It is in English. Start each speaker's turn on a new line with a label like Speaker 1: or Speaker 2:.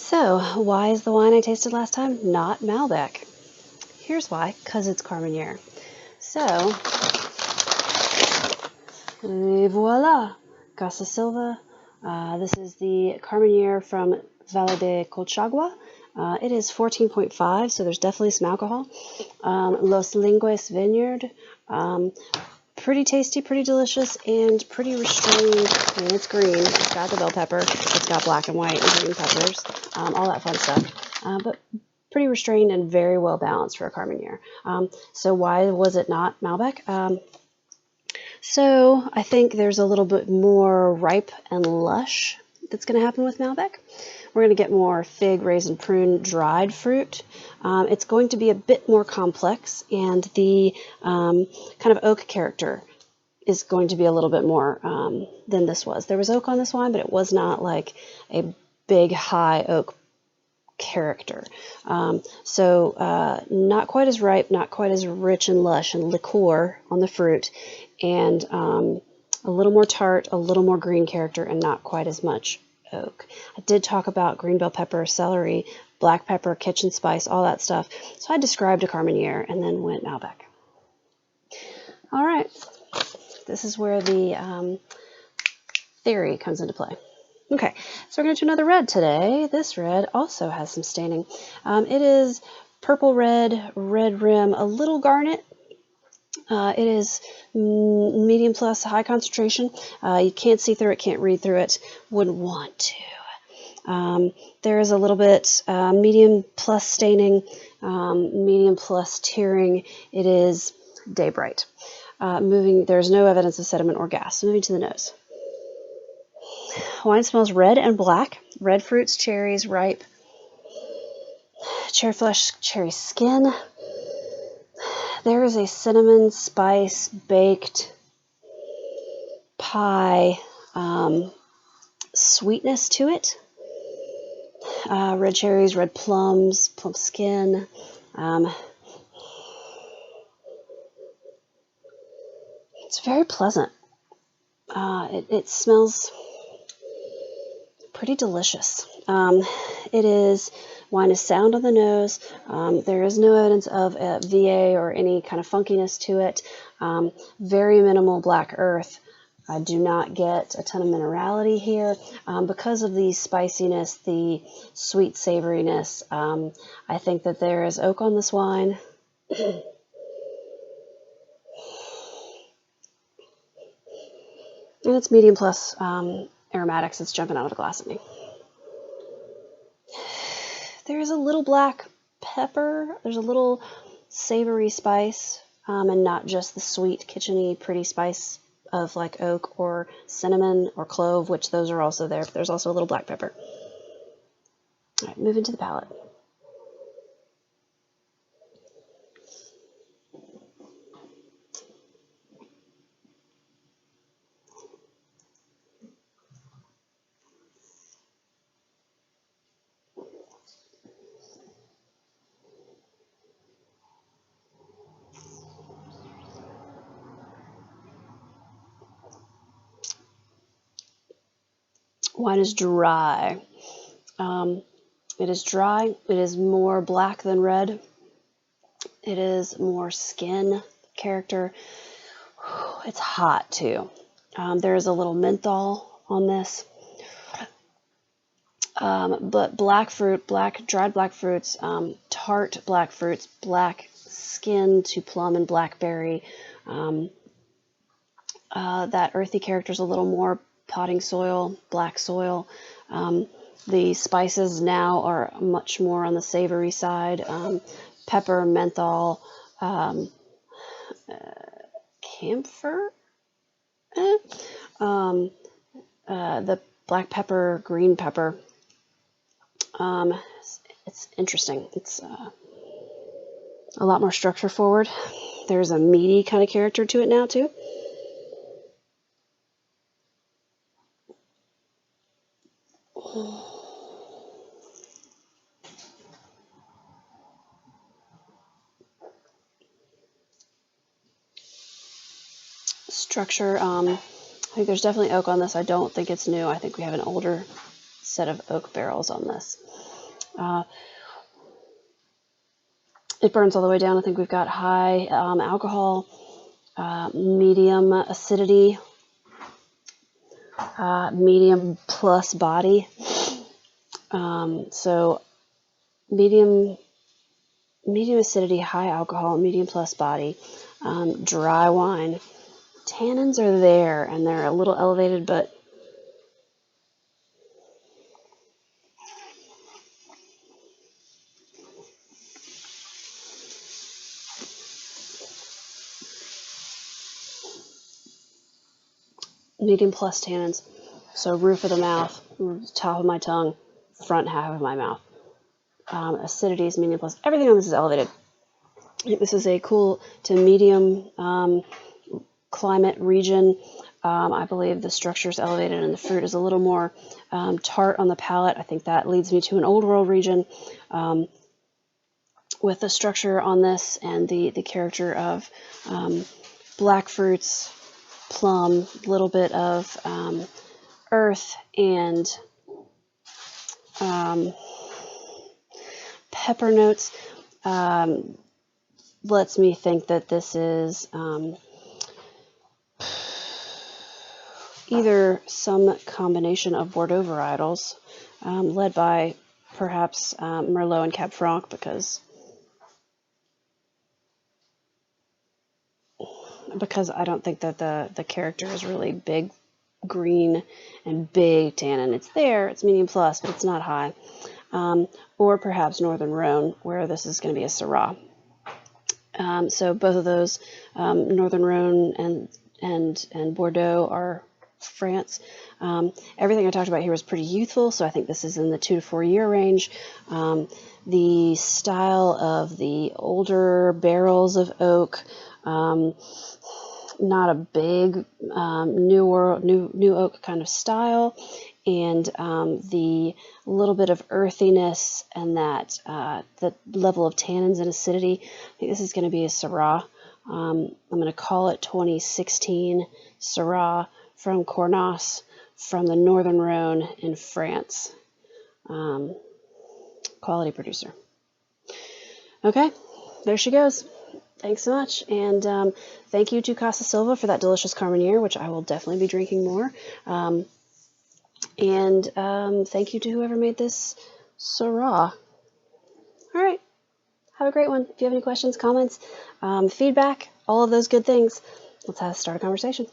Speaker 1: So, why is the wine I tasted last time not Malbec? Here's why, because it's Carmenere. So, et voila, Casa Silva. This is the Carmenere from Valle de Colchagua. It is 14.5, so there's definitely some alcohol. Los Lingues Vineyard. Pretty tasty, pretty delicious, and pretty restrained. I mean, it's green. It's got the bell pepper. It's got black and white and green peppers, all that fun stuff. But pretty restrained and very well balanced for a Carmenere. So why was it not Malbec? So I think there's a little bit more ripe and lush that's going to happen with Malbec. We're going to get more fig, raisin, prune, dried fruit. It's going to be a bit more complex, and the kind of oak character is going to be a little bit more than this was. There was oak on this wine, but it was not like a big, high oak character. So not quite as ripe, not quite as rich and lush and liqueur on the fruit, and a little more tart, a little more green character, and not quite as much oak. I did talk about green bell pepper, celery, black pepper, kitchen spice, all that stuff. So I described a Carmenere and then went Malbec. All right, this is where the theory comes into play. Okay, so we're going to do another red today. This red also has some staining. It is purple red, red rim, a little garnet. It is medium plus high concentration. You can't see through it, can't read through it, wouldn't want to. There is a little bit medium plus staining, medium plus tearing. It is day bright. There's no evidence of sediment or gas. Moving to the nose. Wine smells red and black. Red fruits, cherries, ripe. Cherry flesh, cherry skin. There is a cinnamon spice baked pie sweetness to it. Red cherries, red plums, plum skin. It's very pleasant. It smells pretty delicious. Wine is sound on the nose. There is no evidence of a VA or any kind of funkiness to it. Very minimal black earth. I do not get a ton of minerality here. Because of the spiciness, the sweet savoriness, I think that there is oak on this wine. And it's medium plus aromatics. It's jumping out of the glass at me. There's a little black pepper. There's a little savory spice, and not just the sweet, kitcheny, pretty spice of like oak or cinnamon or clove, which those are also there. But there's also a little black pepper. All right, moving to the palate. Wine is dry. It is dry. It is more black than red. It is more skin character. It's hot too. There is a little menthol on this. But black fruit, dried black fruits, tart black fruits, black skin to plum and blackberry. That earthy character is a little more potting soil, black soil. The spices now are much more on the savory side. Pepper, menthol, camphor. The black pepper, green pepper. It's interesting. It's a lot more structure forward. There's a meaty kind of character to it now too. Structure, I think there's definitely oak on this. I don't think it's new. I think we have an older set of oak barrels on this. It burns all the way down. I think we've got high alcohol, medium acidity, medium plus body. So medium acidity, high alcohol, medium plus body, dry wine. Tannins are there, and they're a little elevated, but medium plus tannins. So roof of the mouth, top of my tongue, front half of my mouth. Acidity is medium plus. Everything on this is elevated. This is a cool to medium climate region. I believe the structure is elevated and the fruit is a little more tart on the palate. I think that leads me to an old world region with the structure on this and the character of black fruits, plum, little bit of earth and pepper notes. Lets me think that this is either some combination of Bordeaux varietals, led by perhaps Merlot and Cab Franc, because I don't think that the character is really big green and big tannin. It's there, it's medium plus, but it's not high. Or perhaps Northern Rhone, where this is going to be a Syrah. So both of those, Northern Rhone and Bordeaux, are France. Everything I talked about here was pretty youthful, so I think this is in the 2 to 4 year range. The style of the older barrels of oak, not a big new oak kind of style, and the little bit of earthiness and that the level of tannins and acidity. I think this is going to be a Syrah. I'm going to call it 2016 Syrah from Cornas, from the Northern Rhone in France. Quality producer. Okay, there she goes. Thanks so much, and thank you to Casa Silva for that delicious Carmenere, which I will definitely be drinking more. And thank you to whoever made this Syrah. All right, have a great one. If you have any questions, comments, feedback, all of those good things, let's start a conversation.